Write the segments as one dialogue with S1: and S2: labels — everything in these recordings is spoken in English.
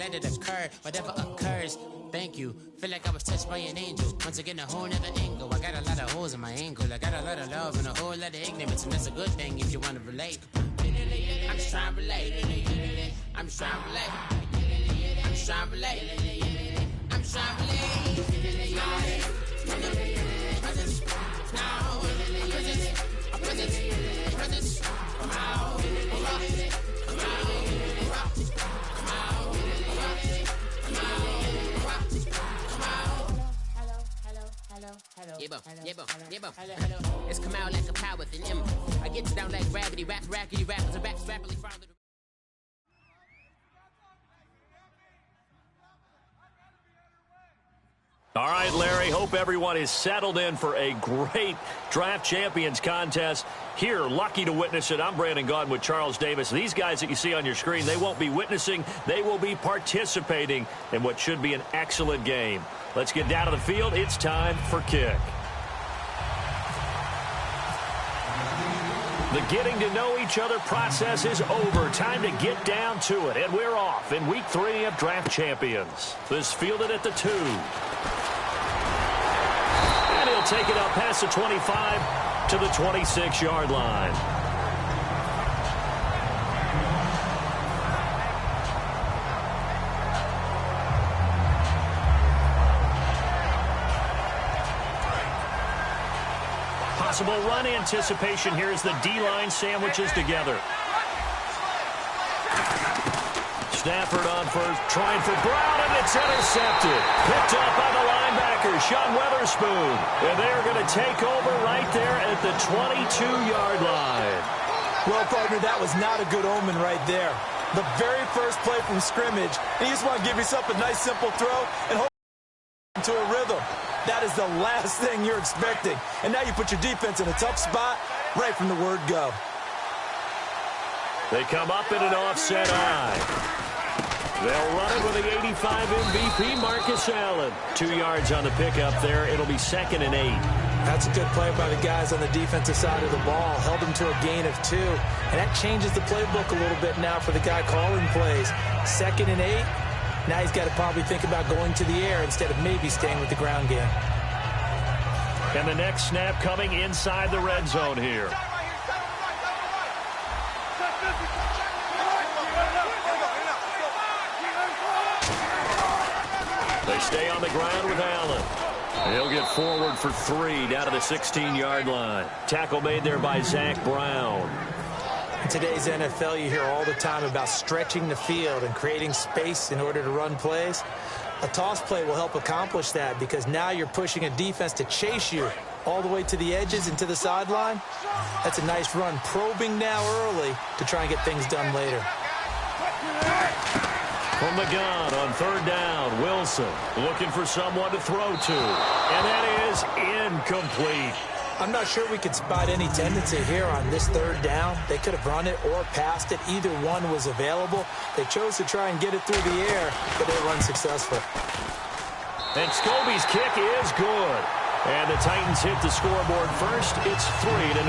S1: Let it occur, whatever occurs. Thank you. Feel like I was touched by an angel. Once again, a whole nother angle. I got a lot of holes in my ankle. I got a lot of love and a whole lot of ignorance, and that's a good thing if you want to relate. I'm just trying to relate. I'm just trying to relate. I'm just trying to relate. I'm just trying to relate. Presence. Now. Presence. Come out. It's come out like a power with an M. I get down like gravity, rackety rappers, and raps rapidly from the.
S2: All right, Larry, hope everyone is settled in for a great Draft Champions contest. Here, lucky to witness it. I'm Brandon Gaudin with Charles Davis. These guys that you see on your screen, they won't be witnessing. They will be participating in what should be an excellent game. Let's get down to the field. It's time for kick. The getting to know each other process is over. Time to get down to it. And we're off in Week 3 of Draft Champions. This fielded at the 2. And he'll take it up past the 25 to the 26-yard line. Possible run anticipation here as the D-line sandwiches together. Stafford on first, trying for Brown, and it's intercepted. Picked up by the linebacker, Sean Weatherspoon. And they're going to take over right there at the 22-yard line.
S3: Well, partner, that was not a good omen right there. The very first play from scrimmage, and you just want to give yourself a nice, simple throw and hope into a rhythm. That is the last thing you're expecting. And now you put your defense in a tough spot right from the word go.
S2: They come up in an offset eye. They'll run it with the 85 MVP, Marcus Allen. 2 yards on the pickup there. It'll be 2nd and 8.
S3: That's a good play by the guys on the defensive side of the ball. Held them to a gain of 2. And that changes the playbook a little bit now for the guy calling plays. 2nd and 8. Now he's got to probably think about going to the air instead of maybe staying with the ground game.
S2: And the next snap coming inside the red zone here. They stay on the ground with Allen. He'll get forward for 3 down to the 16-yard line. Tackle made there by Zach Brown.
S3: In today's NFL, you hear all the time about stretching the field and creating space in order to run plays. A toss play will help accomplish that because now you're pushing a defense to chase you all the way to the edges and to the sideline. That's a nice run, probing now early to try and get things done later.
S2: From the gun on 3rd down, Wilson looking for someone to throw to. And that is incomplete.
S3: I'm not sure we could spot any tendency here on this 3rd down. They could have run it or passed it. Either one was available. They chose to try and get it through the air, but they were unsuccessful.
S2: And Scobie's kick is good. And the Titans hit the scoreboard first. It's 3-0.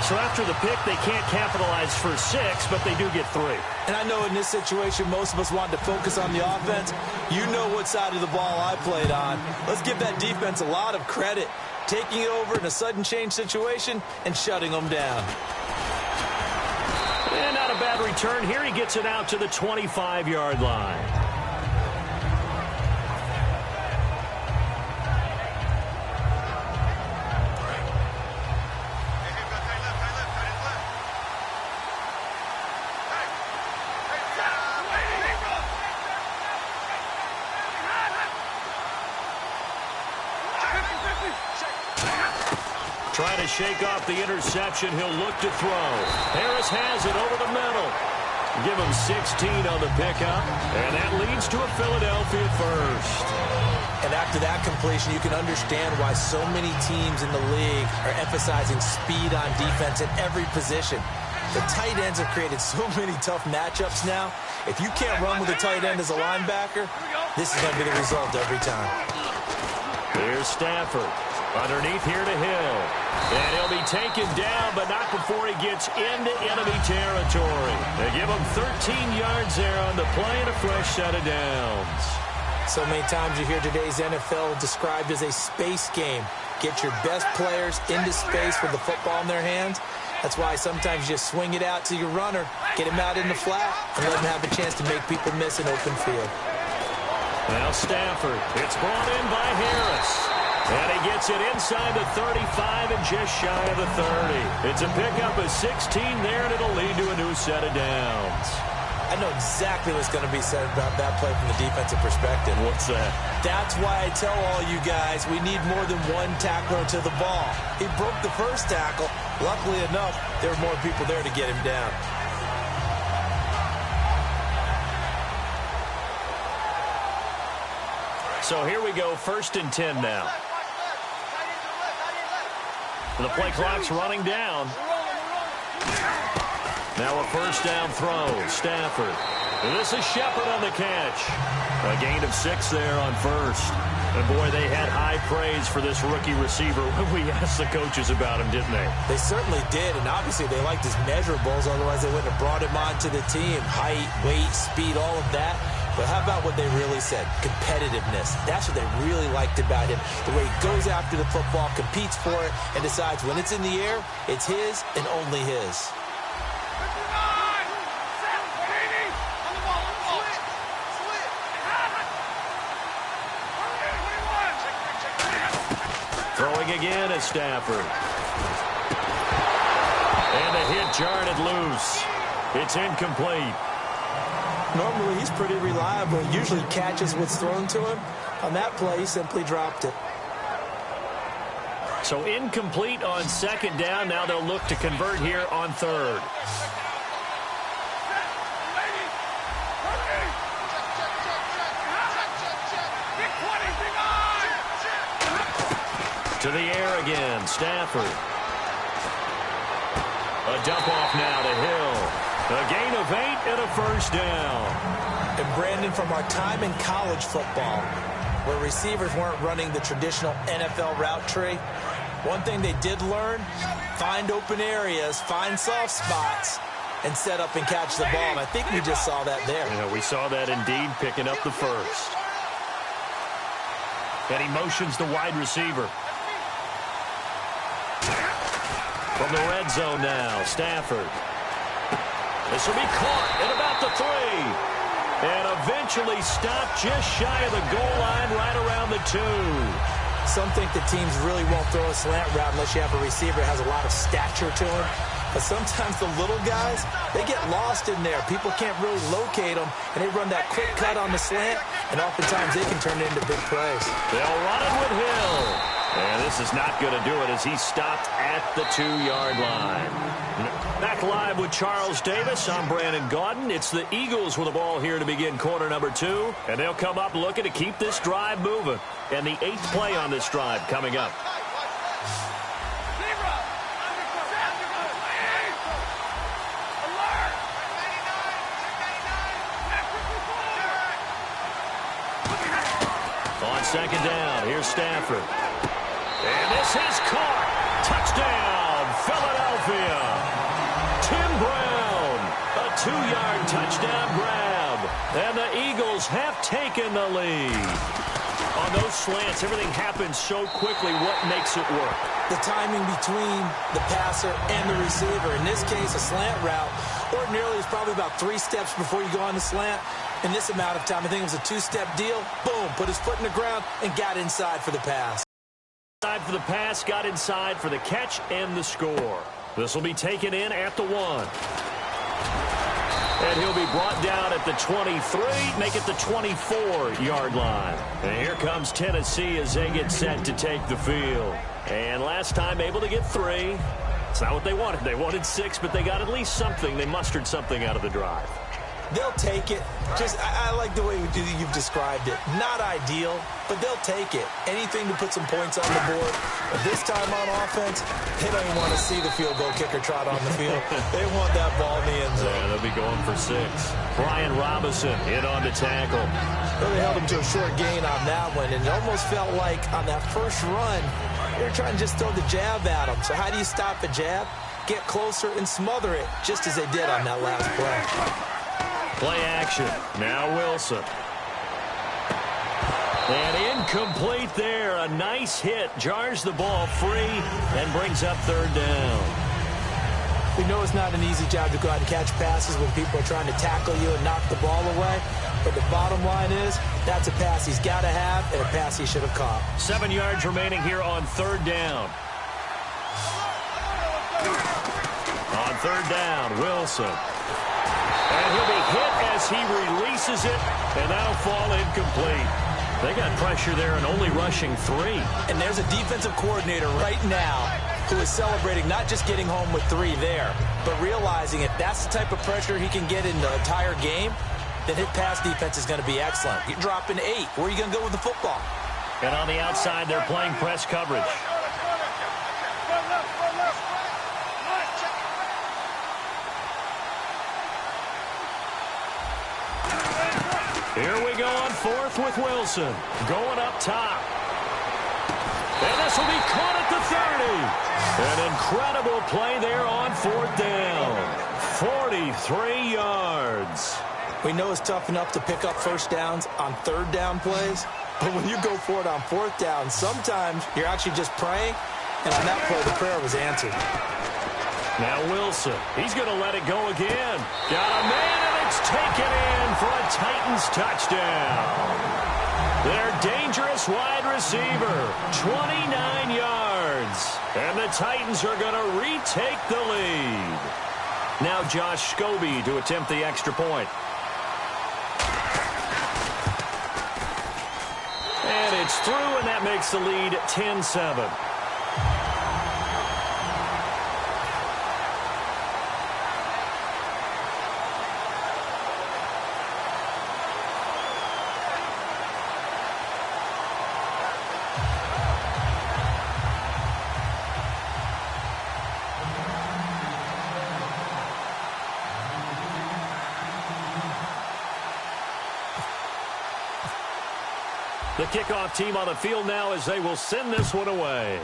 S2: So after the pick, they can't capitalize for 6, but they do get 3.
S3: And I know in this situation, most of us wanted to focus on the offense. You know what side of the ball I played on. Let's give that defense a lot of credit. Taking it over in a sudden change situation and shutting them down.
S2: And not a bad return here. He gets it out to the 25-yard line. Trying to shake off the interception. He'll look to throw. Harris has it over the middle. Give him 16 on the pickup. And that leads to a Philadelphia first.
S3: And after that completion, you can understand why so many teams in the league are emphasizing speed on defense at every position. The tight ends have created so many tough matchups now. If you can't run with a tight end as a linebacker, this is going to be the result every time.
S2: Here's Stafford. Underneath here to Hill. And he'll be taken down, but not before he gets into enemy territory. They give him 13 yards there on the play and a fresh set of downs.
S3: So many times you hear today's NFL described as a space game. Get your best players into space with the football in their hands. That's why sometimes you just swing it out to your runner, get him out in the flat, and let him have a chance to make people miss an open field.
S2: Now Stafford, it's brought in by Harris. And he gets it inside the 35 and just shy of the 30. It's a pickup of 16 there, and it'll lead to a new set of downs.
S3: I know exactly what's going to be said about that play from the defensive perspective.
S2: What's that?
S3: That's why I tell all you guys we need more than one tackler to the ball. He broke the first tackle. Luckily enough, there were more people there to get him down.
S2: So here we go, 1st and 10 now. The play clock's running down. Now a 1st down throw. Stafford. And this is Shepard on the catch. A gain of 6 there on 1st. And boy, they had high praise for this rookie receiver when we asked the coaches about him, didn't they?
S3: They certainly did, and obviously they liked his measurables, otherwise they wouldn't have brought him onto the team. Height, weight, speed, all of that. But how about what they really said? Competitiveness. That's what they really liked about him. The way he goes after the football, competes for it, and decides when it's in the air, it's his and only his.
S2: Throwing again is Stafford. And the hit jarred it loose. It's incomplete.
S3: Normally, he's pretty reliable. Usually catches what's thrown to him. On that play, he simply dropped it.
S2: So incomplete on 2nd down. Now they'll look to convert here on 3rd. To the air again, Stafford. A dump off now to Hill. A gain of 8 and a 1st down.
S3: And Brandon, from our time in college football, where receivers weren't running the traditional NFL route tree, one thing they did learn, find open areas, find soft spots, and set up and catch the ball. And I think we just saw that there.
S2: Yeah, we saw that indeed, picking up the 1st. And he motions the wide receiver. From the red zone now, Stafford. This will be caught at about the 3. And eventually stopped just shy of the goal line right around the 2.
S3: Some think the teams really won't throw a slant route unless you have a receiver that has a lot of stature to him. But sometimes the little guys, they get lost in there. People can't really locate them, and they run that quick cut on the slant, and oftentimes they can turn it into big plays.
S2: They'll run it with Hill. And this is not going to do it as he stopped at the 2-yard line. Back live with Charles Davis. I'm Brandon Gaudin. It's the Eagles with the ball here to begin quarter number 2. And they'll come up looking to keep this drive moving. And the 8th play on this drive coming up. On 2nd down, here's Stafford. And this is caught. Touchdown, Philadelphia. Tim Brown, a 2-yard touchdown grab. And the Eagles have taken the lead. On those slants, everything happens so quickly. What makes it work?
S3: The timing between the passer and the receiver. In this case, a slant route. Ordinarily, it's probably about 3 steps before you go on the slant. In this amount of time, I think it was a 2-step deal. Boom, put his foot in the ground and got inside for the pass.
S2: Inside for the pass, got inside for the catch and the score. This will be taken in at the 1. And he'll be brought down at the 23, make it the 24-yard line. And here comes Tennessee as they get set to take the field. And last time able to get 3. It's not what they wanted. They wanted 6, but they got at least something. They mustered something out of the drive.
S3: They'll take it. I like the way you've described it. Not ideal, but they'll take it. Anything to put some points on the board. But this time on offense, they don't even want to see the field goal kicker trot on the field. They want that ball in the end zone.
S2: Yeah, they'll be going for 6. Brian Robinson in on the tackle.
S3: Really held him to a short gain on that one, and it almost felt like on that first run, They're trying to just throw the jab at them. So how do you stop a jab? Get closer and smother it, just as they did on that last play.
S2: Play action. Now Wilson. And incomplete there. A nice hit. Jars the ball free and brings up third down.
S3: We know it's not an easy job to go out and catch passes when people are trying to tackle you and knock the ball away. But the bottom line is, that's a pass he's got to have and a pass he should have caught.
S2: 7 yards remaining here on third down. On third down, Wilson. And he'll be hit as he releases it, and that'll fall incomplete. They got pressure there and only rushing 3.
S3: And there's a defensive coordinator right now who is celebrating not just getting home with 3 there, but realizing if that's the type of pressure he can get in the entire game, then his pass defense is going to be excellent. You're dropping 8. Where are you going to go with the football?
S2: And on the outside, they're playing press coverage. Here we go on fourth with Wilson. Going up top. And this will be caught at the 30. An incredible play there on fourth down. 43 yards.
S3: We know it's tough enough to pick up first downs on third down plays, but when you go for it on fourth down, sometimes you're actually just praying, and on that play, the prayer was answered.
S2: Now Wilson, he's going to let it go again. Got a man, and it's taken in for a Titans touchdown. Their dangerous wide receiver, 29 yards. And the Titans are going to retake the lead. Now Josh Scobie to attempt the extra point. And it's through, and that makes the lead 10-7. The kickoff team on the field now as they will send this one away.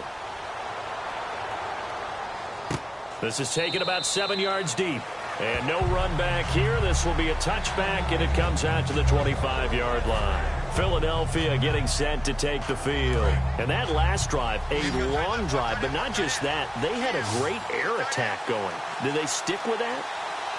S2: This is taken about 7 yards deep. And no run back here. This will be a touchback, and it comes out to the 25-yard line. Philadelphia getting set to take the field. And that last drive, a long drive, but not just that. They had a great air attack going. Did they stick with that?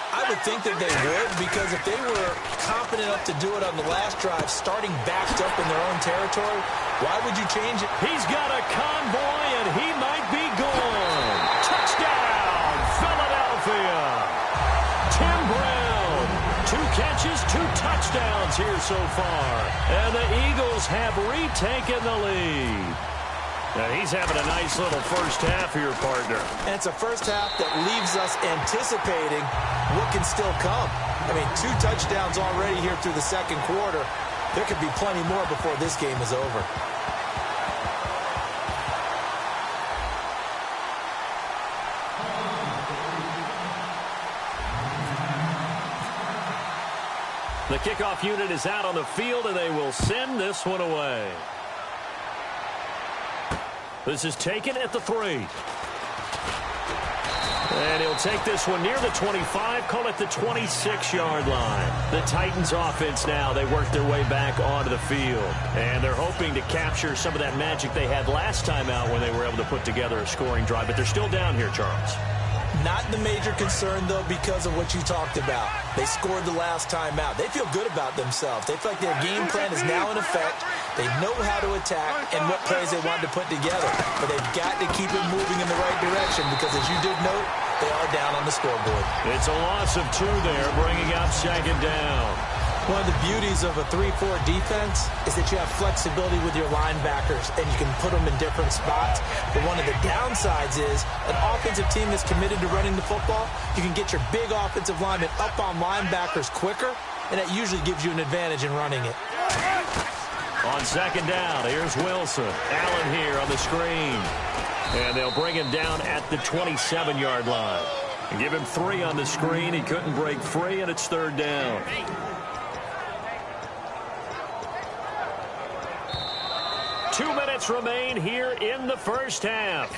S3: I would think that they would, because if they were confident enough to do it on the last drive, starting backed up in their own territory, why would you change it?
S2: He's got a convoy, and he might be gone. Touchdown, Philadelphia. Tim Brown, 2 catches, 2 touchdowns here so far. And the Eagles have retaken the lead. Now he's having a nice little first half here, partner.
S3: And it's a first half that leaves us anticipating what can still come. I mean, 2 touchdowns already here through the second quarter. There could be plenty more before this game is over.
S2: The kickoff unit is out on the field, and they will send this one away. This is taken at the 3. And he'll take this one near the 25, call it the 26-yard line. The Titans offense now, they work their way back onto the field. And they're hoping to capture some of that magic they had last time out when they were able to put together a scoring drive. But they're still down here, Charles.
S3: Not the major concern, though, because of what you talked about. They scored the last time out. They feel good about themselves. They feel like their game plan is now in effect. They know how to attack and what plays they want to put together. But they've got to keep it moving in the right direction because, as you did note, they are down on the scoreboard.
S2: It's a loss of 2 there, bringing up second down.
S3: One of the beauties of a 3-4 defense is that you have flexibility with your linebackers, and you can put them in different spots. But one of the downsides is an offensive team that's committed to running the football, you can get your big offensive linemen up on linebackers quicker, and that usually gives you an advantage in running it.
S2: On second down, here's Wilson. Allen here on the screen. And they'll bring him down at the 27-yard line. And give him 3 on the screen. He couldn't break free, and it's third down. 2 minutes remain here in the first half.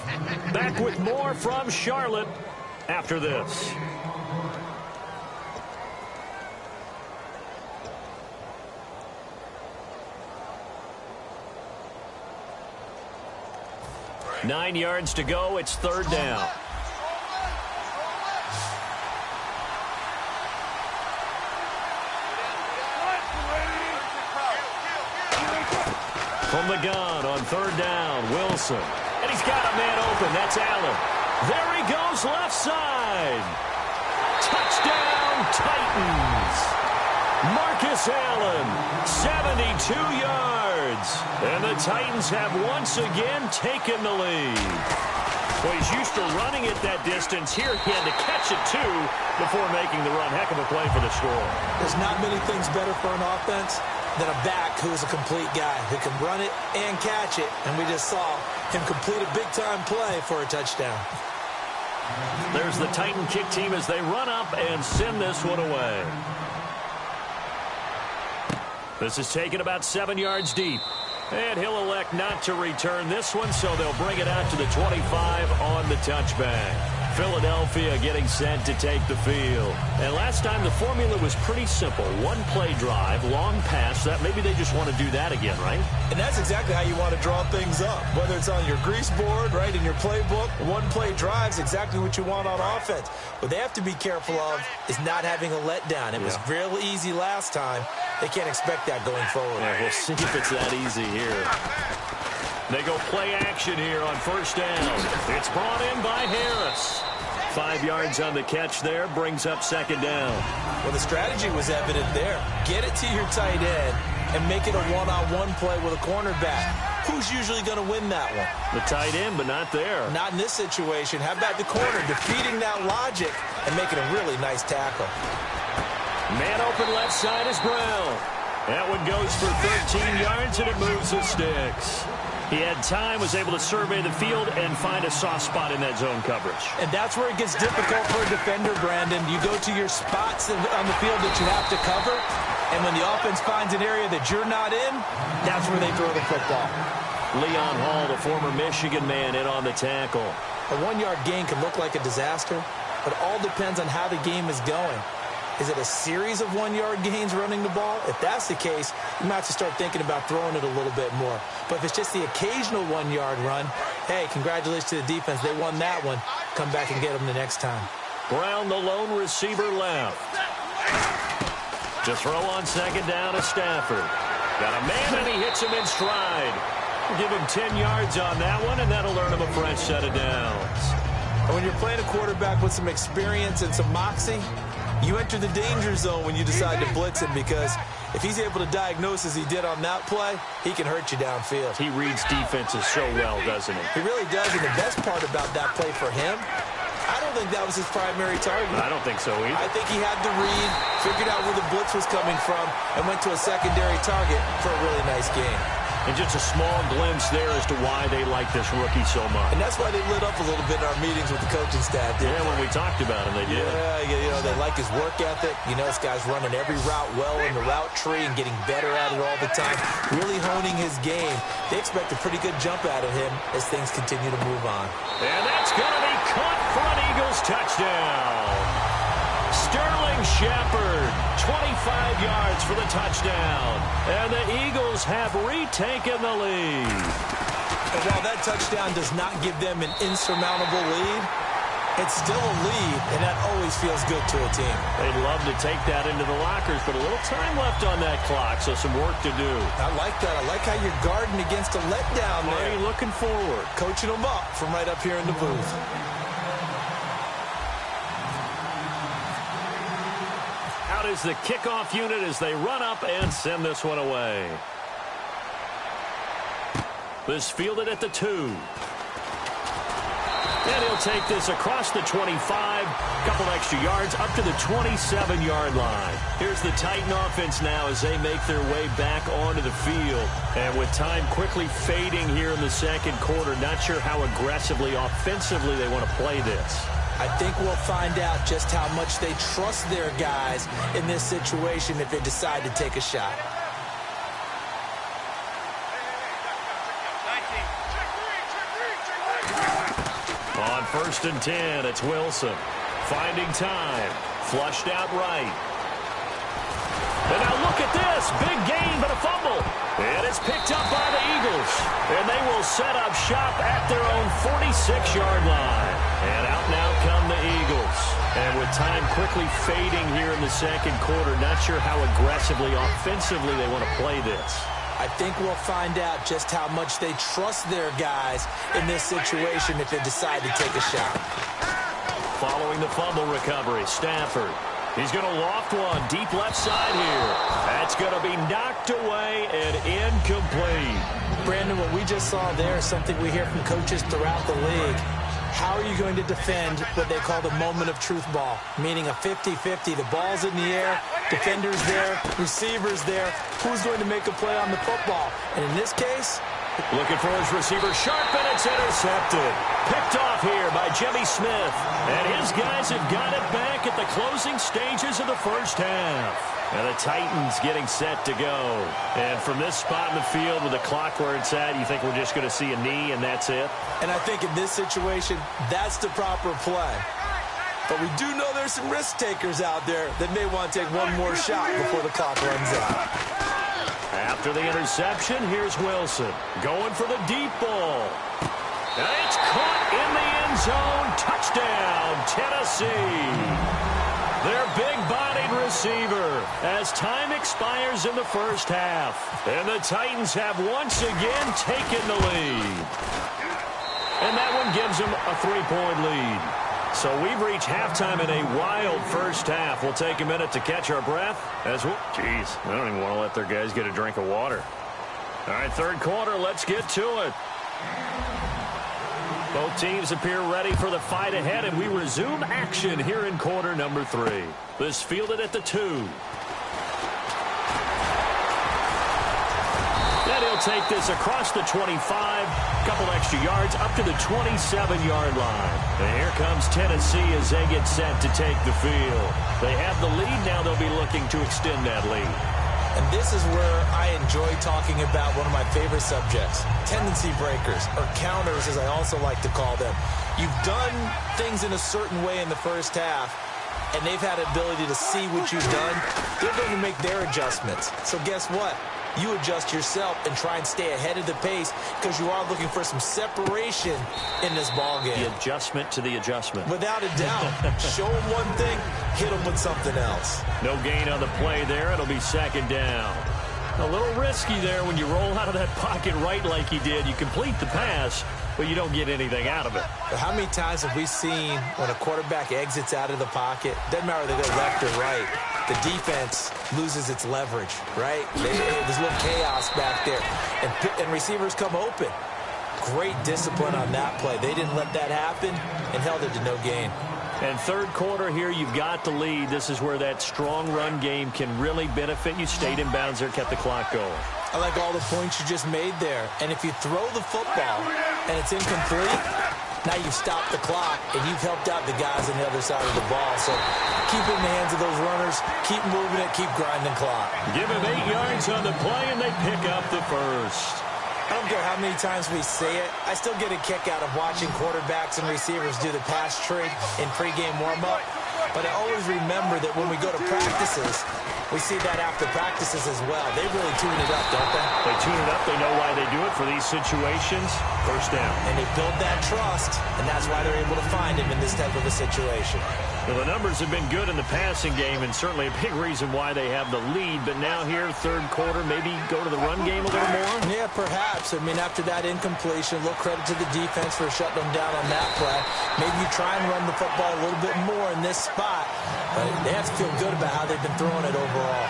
S2: Back with more from Charlotte after this. Nine yards to go. It's third down. From the gun on third down, Wilson. And he's got a man open. That's Allen. There he goes, left side. Touchdown, Titans. Marcus Allen, 72 yards. And the Titans have once again taken the lead. Well, he's used to running it that distance. Here he had to catch it, too, before making the run. Heck of a play for the score.
S3: There's not many things better for an offense than a back who is a complete guy who can run it and catch it. And we just saw him complete a big-time play for a touchdown.
S2: There's the Titan kick team as they run up and send this one away. This is taken about 7 yards deep. And he'll elect not to return this one, so they'll bring it out to the 25 on the touchback. Philadelphia getting set to take the field. And last time the formula was pretty simple. One play drive, long pass. That maybe they just want to do that again, right?
S3: And that's exactly how you want to draw things up. Whether it's on your grease board, right, in your playbook, one play drive is exactly what you want on offense. What they have to be careful of is not having a letdown. It was real easy last time. They can't expect that going forward.
S2: Yeah, we'll see if it's that easy here. They go play action here on first down. It's brought in by Harris. 5 yards on the catch there, brings up second down.
S3: Well, the strategy was evident there. Get it to your tight end and make it a one-on-one play with a cornerback. Who's usually going to win that one?
S2: The tight end, but not there.
S3: Not in this situation. How about the corner defeating that logic and making a really nice tackle?
S2: Man open left side is Brown. That one goes for 13 yards, and it moves the sticks. He had time, was able to survey the field and find a soft spot in that zone coverage.
S3: And that's where it gets difficult for a defender, Brandon. You go to your spots on the field that you have to cover, and when the offense finds an area that you're not in, that's where they throw the football.
S2: Leon Hall, the former Michigan man, in on the tackle.
S3: A 1-yard gain can look like a disaster, but it all depends on how the game is going. Is it a series of 1-yard gains running the ball? If that's the case, you might have to start thinking about throwing it a little bit more. But if it's just the occasional 1-yard run, hey, congratulations to the defense. They won that one. Come back and get them the next time.
S2: Brown, the lone receiver, left. To throw on second down to Stafford. Got a man, and he hits him in stride. We'll give him 10 yards on that one, and that'll earn him a fresh set of downs.
S3: And when you're playing a quarterback with some experience and some moxie, you enter the danger zone when you decide to blitz him, because if he's able to diagnose as he did on that play, he can hurt you downfield.
S2: He reads defenses so well, doesn't he?
S3: He really does, and the best part about that play for him, I don't think that was his primary target.
S2: I don't think so either.
S3: I think he had the read, figured out where the blitz was coming from, and went to a secondary target for a really nice game.
S2: And just a small glimpse there as to why they like this rookie so much.
S3: And that's why they lit up a little bit in our meetings with the coaching staff.
S2: Yeah, when we talked about him, they did.
S3: Yeah, you know, they like his work ethic. You know, this guy's running every route well in the route tree and getting better at it all the time, really honing his game. They expect a pretty good jump out of him as things continue to move on.
S2: And that's going to be caught for an Eagles touchdown. Sterling Shepard, 25 yards for the touchdown. And the Eagles have retaken the lead.
S3: And while that touchdown does not give them an insurmountable lead, it's still a lead, and that always feels good to a team.
S2: They'd love to take that into the lockers, but a little time left on that clock, so some work to do.
S3: I like that. I like how you're guarding against a letdown there.
S2: Marty looking forward.
S3: Coaching them up from right up here in the booth.
S2: Out is the kickoff unit as they run up and send this one away. This fielded at the 2. And he'll take this across the 25, couple extra yards, up to the 27-yard line. Here's the Titan offense now as they make their way back onto the field. And with time quickly fading here in the second quarter, not sure how aggressively, offensively they want to play this.
S3: I think we'll find out just how much they trust their guys in this situation if they decide to take a shot.
S2: On 1st and 10, it's Wilson. Finding time. Flushed out right. And now look at this. Big gain, but a fumble. And it's picked up by the Eagles. And they will set up shop at their own 46-yard line. And out now come the Eagles. And with time quickly fading here in the second quarter, not sure how aggressively, offensively they want to play this.
S3: I think we'll find out just how much they trust their guys in this situation if they decide to take a shot.
S2: Following the fumble recovery, Stafford. He's going to loft one deep left side here. That's going to be knocked away and incomplete.
S3: Brandon, what we just saw there is something we hear from coaches throughout the league. How are you going to defend what they call the moment of truth ball, meaning a 50-50? The ball's in the air, defenders there, receivers there. Who's going to make a play on the football? And in this case,
S2: looking for his receiver, sharp, and it's intercepted. Picked off here by Jimmy Smith. And his guys have got it back at the closing stages of the first half. And the Titans getting set to go. And from this spot in the field with the clock where it's at, you think we're just going to see a knee and that's it?
S3: And I think in this situation, that's the proper play. But we do know there's some risk takers out there that may want to take one more shot before the clock runs out.
S2: After the interception, here's Wilson going for the deep ball. And it's caught in the end zone. Touchdown, Tennessee. Their big-bodied receiver as time expires in the first half. And the Titans have once again taken the lead. And that one gives them a 3-point lead. So we've reached halftime in a wild first half. We'll take a minute to catch our breath. Jeez, I don't even want to let their guys get a drink of water. All right, third quarter, let's get to it. Both teams appear ready for the fight ahead, and we resume action here in quarter number 3. This fielded at the 2. And he'll take this across the 25, couple extra yards up to the 27-yard line. And here comes Tennessee as they get set to take the field. They have the lead. Now they'll be looking to extend that lead.
S3: And this is where I enjoy talking about one of my favorite subjects, tendency breakers, or counters as I also like to call them. You've done things in a certain way in the first half, and they've had ability to see what you've done. They're going to make their adjustments. So guess what? You adjust yourself and try and stay ahead of the pace because you are looking for some separation in this ball game.
S2: The adjustment to the adjustment.
S3: Without a doubt. Show them one thing, hit them with something else.
S2: No gain on the play there. It'll be second down. A little risky there when you roll out of that pocket right like he did. You complete the pass, but you don't get anything out of it.
S3: But how many times have we seen when a quarterback exits out of the pocket, doesn't matter whether they go left or right, the defense loses its leverage, right? There's a little chaos back there, and receivers come open. Great discipline on that play. They didn't let that happen and held it to no gain.
S2: And third quarter here, you've got the lead. This is where that strong run game can really benefit you. Stayed in bounds there, kept the clock going.
S3: I like all the points you just made there. And if you throw the football and it's incomplete, now you've stopped the clock and you've helped out the guys on the other side of the ball. So keep it in the hands of those runners, keep moving it, keep grinding clock.
S2: Give him 8 yards on the play, and they pick up the first.
S3: I don't care how many times we say it, I still get a kick out of watching quarterbacks and receivers do the pass trick in pregame warm-up. But I always remember that when we go to practices, we see that after practices as well. They really tune it up, don't they?
S2: They tune it up. They know why they do it for these situations. First down.
S3: And they build that trust, and that's why they're able to find him in this type of a situation.
S2: Well, the numbers have been good in the passing game, and certainly a big reason why they have the lead. But now here, third quarter, maybe go to the run game a little more?
S3: Yeah, perhaps. I mean, after that incompletion, a little credit to the defense for shutting them down on that play. Maybe you try and run the football a little bit more in this spot. But they have to feel good about how they've been throwing it overall.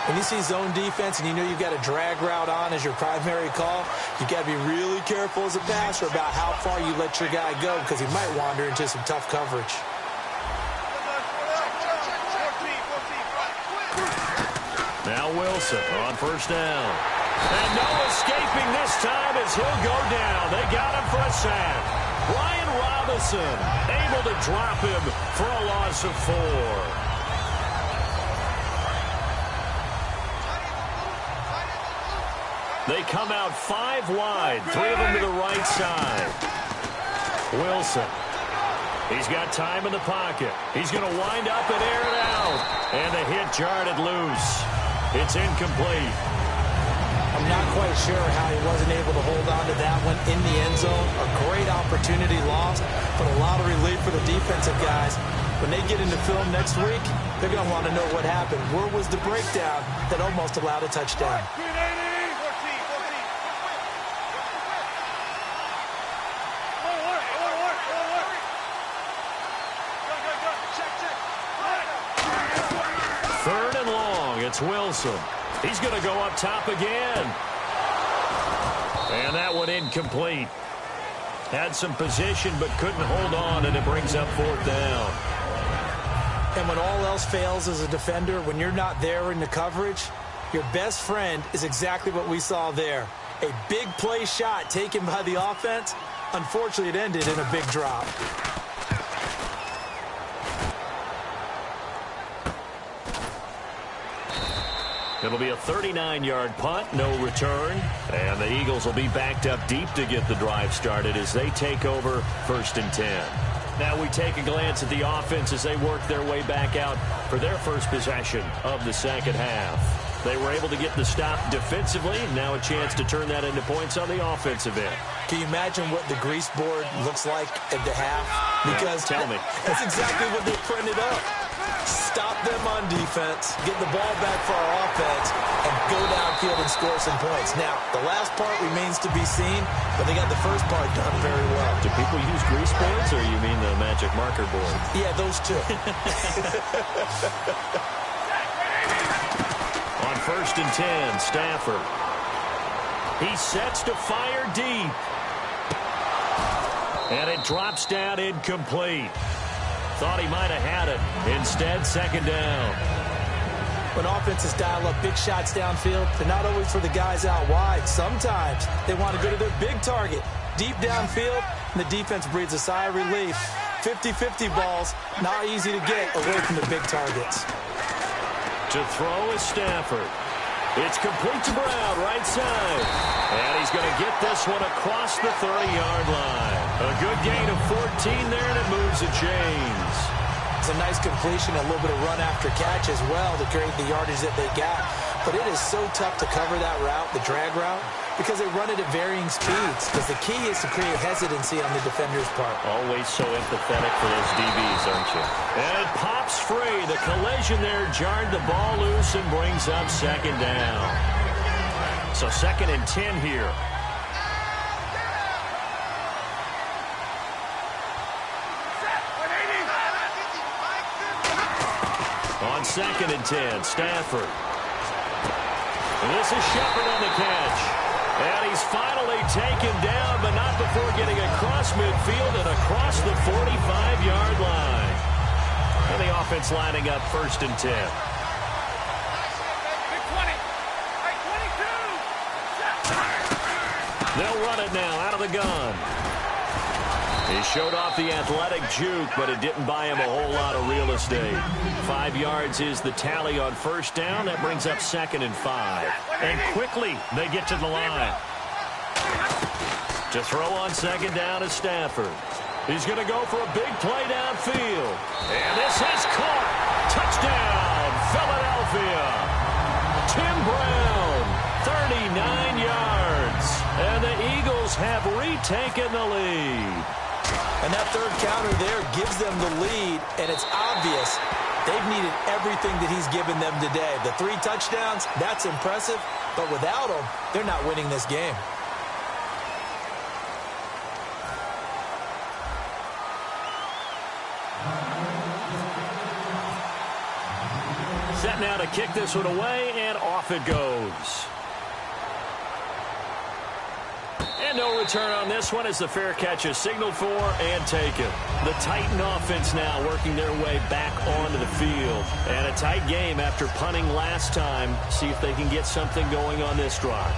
S3: When you see zone defense and you know you've got a drag route on as your primary call, you've got to be really careful as a passer about how far you let your guy go because he might wander into some tough coverage.
S2: Now Wilson on first down. And no escaping this time as he'll go down. They got him for a sack. Brian Robinson able to drop him for a loss of 4. They come out 5 wide, 3 of them to the right side. Wilson He's got time in the pocket. He's going to wind up and air it out. And the hit jarred it loose. It's incomplete.
S3: I'm not quite sure how he wasn't able to hold on to that one in the end zone. A great opportunity lost, but a lot of relief for the defensive guys. When they get into film next week, they're going to want to know what happened. Where was the breakdown that almost allowed a touchdown?
S2: Third and long. It's Wilson. He's going to go up top again. And that one incomplete. Had some position but couldn't hold on, and it brings up fourth down.
S3: And when all else fails as a defender, when you're not there in the coverage, your best friend is exactly what we saw there. A big play shot taken by the offense. Unfortunately, it ended in a big drop.
S2: It'll be a 39-yard punt, no return. And the Eagles will be backed up deep to get the drive started as they take over 1st and 10. Now we take a glance at the offense as they work their way back out for their first possession of the second half. They were able to get the stop defensively. Now a chance to turn that into points on the offensive end.
S3: Can you imagine what the grease board looks like at the half? Because
S2: tell me.
S3: That's exactly what they printed up. Stop them on defense, get the ball back for our offense, and go downfield and score some points. Now, the last part remains to be seen, but they got the first part done very well.
S2: Do people use grease boards, or you mean the magic marker board?
S3: Yeah, those two.
S2: On 1st and 10, Stafford. He sets to fire deep. And it drops down incomplete. Thought he might have had it. Instead, second down.
S3: When offenses dial up big shots downfield, they're not always for the guys out wide. Sometimes they want to go to their big target, deep downfield, and the defense breathes a sigh of relief. 50-50 balls, not easy to get away from the big targets.
S2: To throw is Stafford. It's complete to Brown, right side. And he's going to get this one across the 30-yard line. A good gain of 14 there, and it moves the chains.
S3: It's a nice completion, a little bit of run after catch as well to create the yardage that they got. But it is so tough to cover that route, the drag route, because they run it at varying speeds. Because the key is to create hesitancy on the defender's part.
S2: Always so empathetic for those DBs, aren't you? And it pops free. The collision there jarred the ball loose and brings up second down. So 2nd and 10 here. On 2nd and 10, Stafford. And this is Shepard on the catch. And he's finally taken down, but not before getting across midfield and across the 45-yard line. And the offense lining up 1st and 10. They'll run it now out of the gun. He showed off the athletic juke, but it didn't buy him a whole lot of real estate. 5 yards is the tally on 1st down. That brings up 2nd and 5. And quickly, they get to the line. To throw on 2nd down is Stafford. He's going to go for a big play downfield. And this is caught. Touchdown, Philadelphia. Tim Brown, 39 yards. And the Eagles have retaken the lead.
S3: And that third counter there gives them the lead, and it's obvious they've needed everything that he's given them today. The 3 touchdowns, that's impressive, but without them, they're not winning this game.
S2: Set now to kick this one away, and off it goes. And no return on this one as the fair catch is signaled for and taken. The Titan offense now working their way back onto the field. And a tight game after punting last time. See if they can get something going on this drive.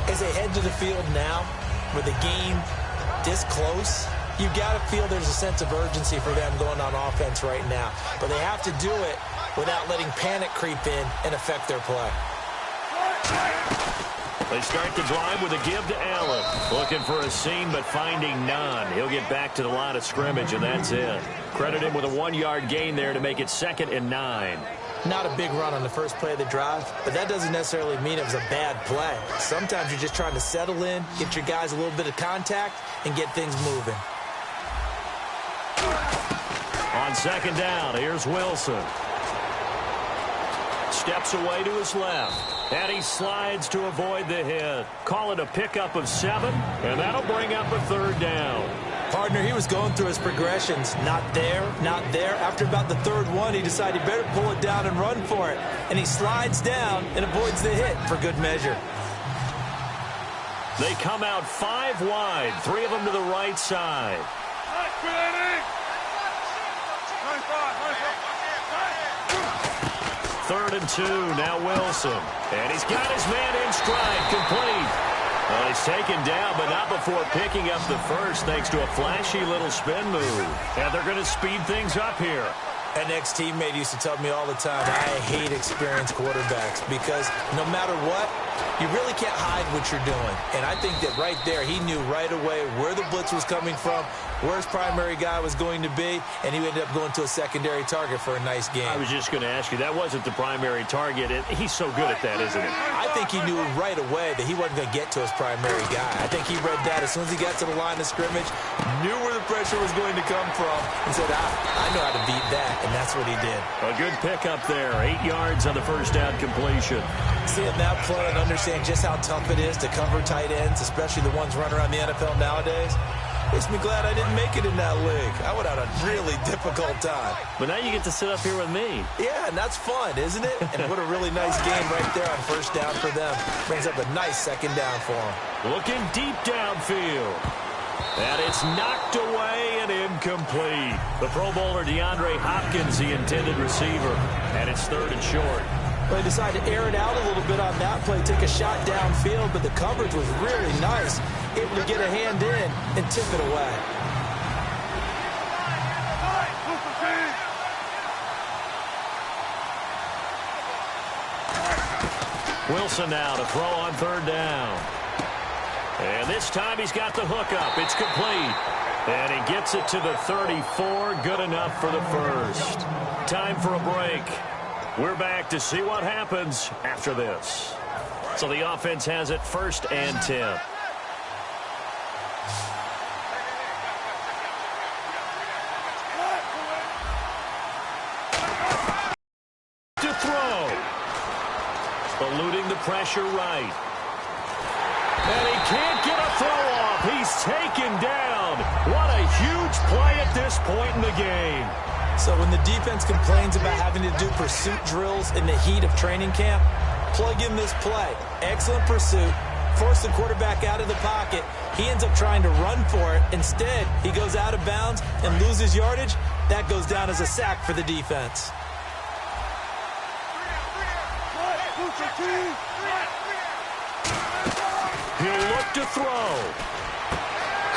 S3: As they head to the field now, with the game this close, you got to feel there's a sense of urgency for them going on offense right now. But they have to do it without letting panic creep in and affect their play.
S2: They start the drive with a give to Allen. Looking for a seam, but finding none. He'll get back to the line of scrimmage, and that's it. Credit him with a 1-yard gain there to make it 2nd and 9.
S3: Not a big run on the first play of the drive, but that doesn't necessarily mean it was a bad play. Sometimes you're just trying to settle in, get your guys a little bit of contact, and get things moving.
S2: On 2nd down, here's Wilson. Steps away to his left, and he slides to avoid the hit. Call it a pickup of 7, and that'll bring up a 3rd down.
S3: Partner, he was going through his progressions. Not there, not there. After about the 3rd one, he decided he better pull it down and run for it. And he slides down and avoids the hit for good measure.
S2: They come out 5 wide, 3 of them to the right side. 3rd and 2, now Wilson. And he's got his man in stride, complete. Well, he's taken down, but not before picking up the first, thanks to a flashy little spin move. And they're going to speed things up here.
S3: An ex-teammate used to tell me all the time, I hate experienced quarterbacks because no matter what, you really can't hide what you're doing. And I think that right there, he knew right away where the blitz was coming from, where his primary guy was going to be, and he ended up going to a secondary target for a nice game.
S2: I was just going to ask you, that wasn't the primary target. He's so good at that, isn't he?
S3: I think he knew right away that he wasn't going to get to his primary guy. I think he read that as soon as he got to the line of scrimmage, knew where the pressure was going to come from, and said, I know how to beat that, and that's what he did.
S2: A good pickup there, 8 yards on the first down completion.
S3: Seeing that play and understand just how tough it is to cover tight ends, especially the ones running around the NFL nowadays, makes me glad I didn't make it in that league. I would have had a really difficult time.
S2: But now you get to sit up here with me.
S3: Yeah, and that's fun, isn't it? And what a really nice game right there on first down for them. Brings up a nice 2nd down for them.
S2: Looking deep downfield. And it's knocked away and incomplete. The Pro Bowler DeAndre Hopkins, the intended receiver. And it's 3rd and short.
S3: Well, he decided to air it out a little bit on that play, take a shot downfield, but the coverage was really nice. Able to get a hand in and tip it away.
S2: Wilson now to throw on 3rd down. And this time he's got the hook up. It's complete. And he gets it to the 34. Good enough for the first. Time for a break. We're back to see what happens after this. So the offense has it 1st and 10. To throw. Eluding the pressure right. And he can't get a throw off. He's taken down. What a huge play at this point in the game.
S3: So when the defense complains about having to do pursuit drills in the heat of training camp, plug in this play. Excellent pursuit. Force the quarterback out of the pocket. He ends up trying to run for it. Instead, he goes out of bounds and loses yardage. That goes down as a sack for the defense.
S2: He'll look to throw.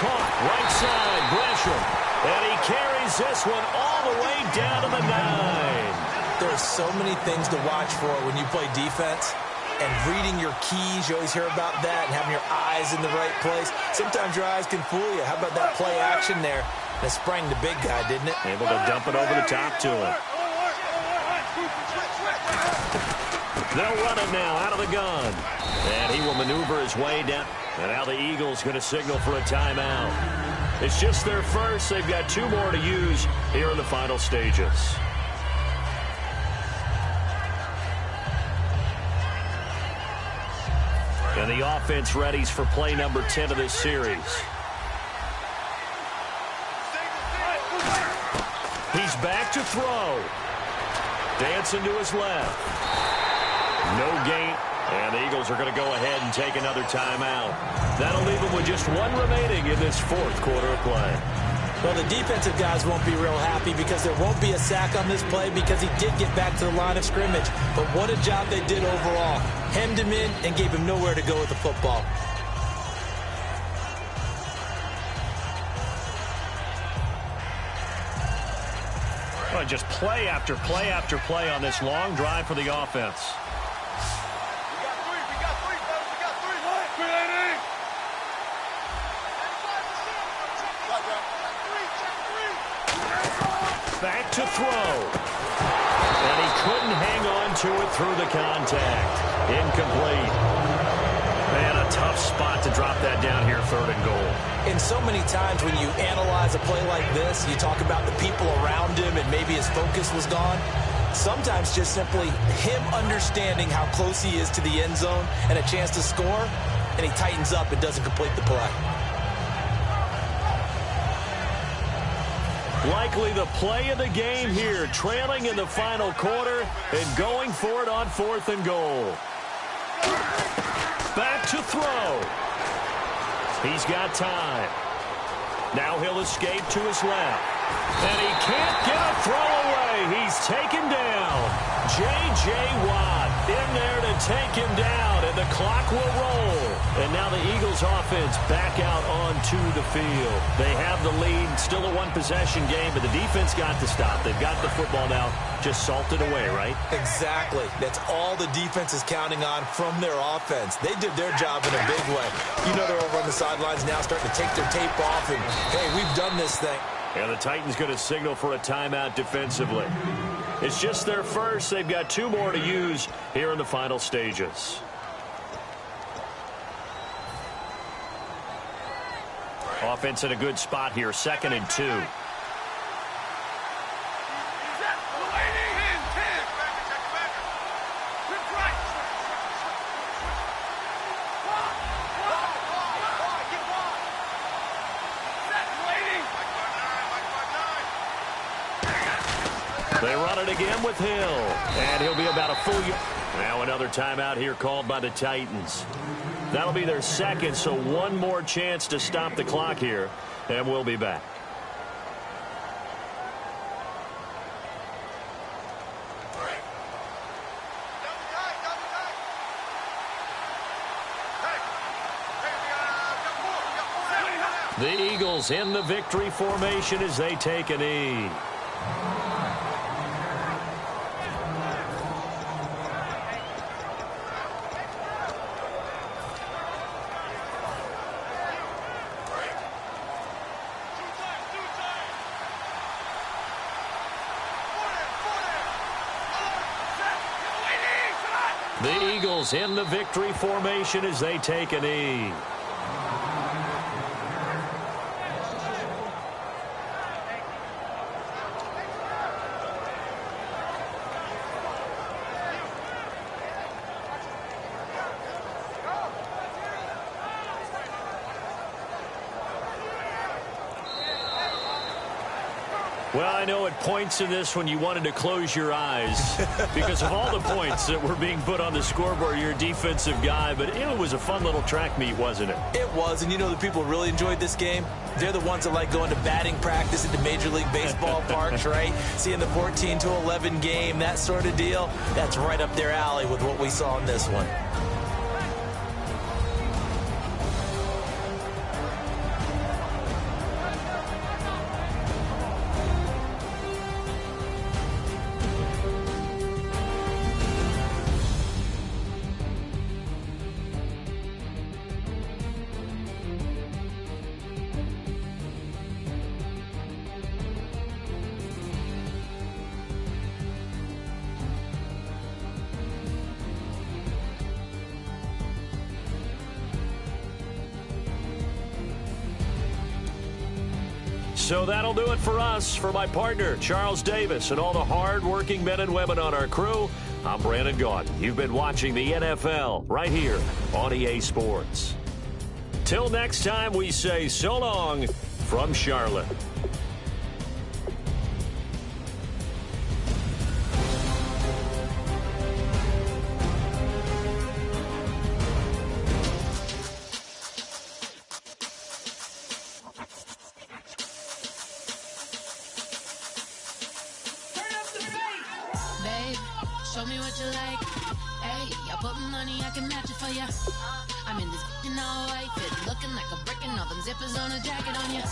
S2: Caught right side, Gresham. And he carries this one all the way down to the 9.
S3: There are so many things to watch for when you play defense. And reading your keys, you always hear about that, and having your eyes in the right place. Sometimes your eyes can fool you. How about that play action there? That sprang the big guy, didn't it?
S2: Able to dump it over the top to him. They'll run it now out of the gun. And he will maneuver his way down. And now the Eagles going to signal for a timeout. It's just their first. They've got 2 more to use here in the final stages. And the offense readies for play number 10 of this series. He's back to throw. Dancing to his left. No gain. And the Eagles are going to go ahead and take another timeout. That'll leave them with just 1 remaining in this 4th quarter of play.
S3: Well, the defensive guys won't be real happy because there won't be a sack on this play because he did get back to the line of scrimmage. But what a job they did overall. Hemmed him in and gave him nowhere to go with the football.
S2: Well, just play after play after play on this long drive for the offense. Back to throw. And he couldn't hang on to it through the contact. Incomplete. Man, a tough spot to drop that down here, 3rd and goal.
S3: And so many times when you analyze a play like this, you talk about the people around him and maybe his focus was gone. Sometimes just simply him understanding how close he is to the end zone and a chance to score, and he tightens up and doesn't complete the play.
S2: Likely the play of the game here, trailing in the final quarter and going for it on 4th and goal. Back to throw. He's got time. Now he'll escape to his left. And he can't get a throw away. He's taken down. J.J. Watt in there to take him down, and the clock will roll. And now the Eagles offense back out onto the field. They have the lead, still a one-possession game, but the defense got to stop. They've got the football now, just salted away, right?
S3: Exactly. That's all the defense is counting on from their offense. They did their job in a big way. You know they're over on the sidelines now starting to take their tape off, and, hey, we've done this thing.
S2: And the Titans going to signal for a timeout defensively. It's just their first. They've got 2 more to use here in the final stages. Offense in a good spot here, 2nd and 2. They run it again with Hill, and he'll be about a full yard. Now another timeout here called by the Titans. That'll be their 2nd, so 1 more chance to stop the clock here, and we'll be back. The Eagles in the victory formation as they take a knee. The Eagles in the victory formation as they take a knee. Well, I know at points in this when you wanted to close your eyes because of all the points that were being put on the scoreboard. You're a defensive guy, but it was a fun little track meet, wasn't it?
S3: It was, and you know the people who really enjoyed this game? They're the ones that like going to batting practice at the Major League Baseball parks, right? Seeing the 14-11 game, that sort of deal, that's right up their alley with what we saw in this one.
S2: So that'll do it for us. For my partner, Charles Davis, and all the hard-working men and women on our crew, I'm Brandon Gaudin. You've been watching the NFL right here on EA Sports. Till next time, we say so long from Charlotte.
S1: Show me what you like. Hey, I put money, I can match it for ya. I'm in this all white fit, looking like a brick and all them zippers on a jacket on ya.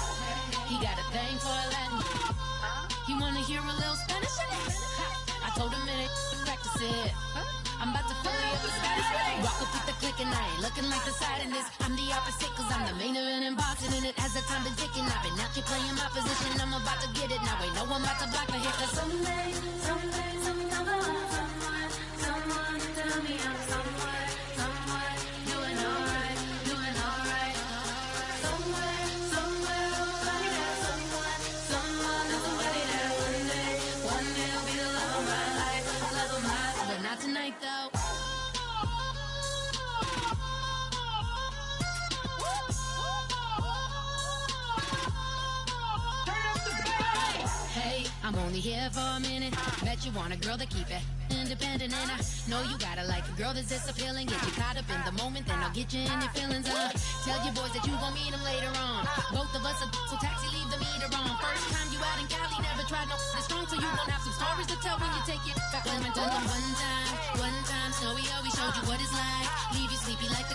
S1: He got a thing for a Latin. He wanna hear a little Spanish in it. I told him it ain't practice it.
S4: I'm about to fill you up with Spanish. Walk up with the click and I ain't looking like the side in this. I'm the opposite cause I'm the main event in boxing and it has the time been ticking. I've been out here playing my position. I'm about to get it now. Ain't no one about to block my hit cause someday, someone tell me I'm someone doing alright. Somewhere, somebody that somebody that one day will be the love of my life, but not tonight though. Hey, I'm only here for a minute. Bet you want a girl to keep it independent, and I know you gotta like a girl that's this appealing. Get you caught up in the moment, then I'll get you in your feelings. Tell your boys that you gon' meet them later on. Both of us are so taxi, leave the meter on. First time you out in Cali, never tried no this strong, so you gon' have some stories to tell when you take it back home and tell them one time, snowy, we showed you what it's like. Leave you sleepy like